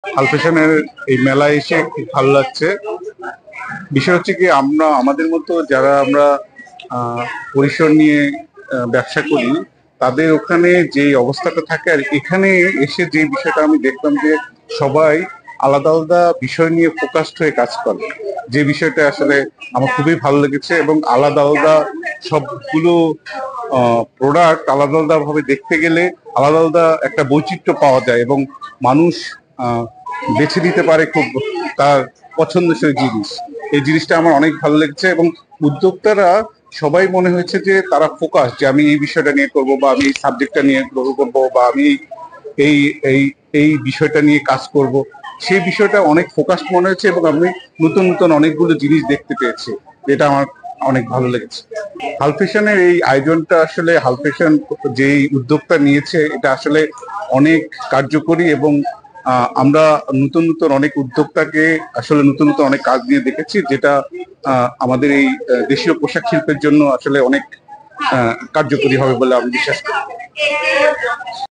হাল ফ্যাশনের এই মেলায় এসে খুব ভালো লাগছে। বিষয় হচ্ছে কি, আমরা আমাদের মতো যারা আমরা পরিসর নিয়ে ব্যবসা করি, তাদের ওখানে যে অবস্থাটা থাকে আর এখানে এসে যে বিষয়টা আমি দেখলাম যে সবাই আলাদা আলাদা বিষয় নিয়ে ফোকাসড হয়ে কাজ করে, যে বিষয়টা আসলে আমার খুবই ভালো লেগেছে। এবং আলাদা আলাদা সবগুলো প্রোডাক্ট আলাদা আলাদা ভাবে দেখতে গেলে আলাদা আলাদা একটা বৈচিত্র্য পাওয়া যায় এবং মানুষ আহ, বেছে নিতে পারে খুব তার পছন্দসই জিনিস। এই জিনিসটা আমার অনেক ভালো লেগেছে এবং উদ্যোক্তারা সবাই মনে হয়েছে যে তারা ফোকাস, যে আমি এই বিষয়টা নিয়ে করব বা আমি এই সাবজেক্টটা নিয়ে গ্রো করবো বা আমি এই এই এই বিষয়টা নিয়ে কাজ করব। সেই বিষয়টা অনেক ফোকাসড মনে হয়েছে এবং আমি নতুন নতুন অনেকগুলো জিনিস দেখতে পেয়েছি, যেটা আমার অনেক ভালো লেগেছে। হাল ফ্যাশনের এই আয়োজনটা আসলে হাল ফ্যাশন যেই উদ্যোগটা নিয়েছে এটা আসলে অনেক কার্যকরী এবং আমরা নতুন নতুন অনেক উদ্যোক্তাকে আসলে নতুন নতুন অনেক কাজ নিয়ে দেখেছি, যেটা আমাদের এই দেশীয় পোশাক শিল্পের জন্য আসলে অনেক কার্যকরী হবে বলে আমি বিশ্বাস করি।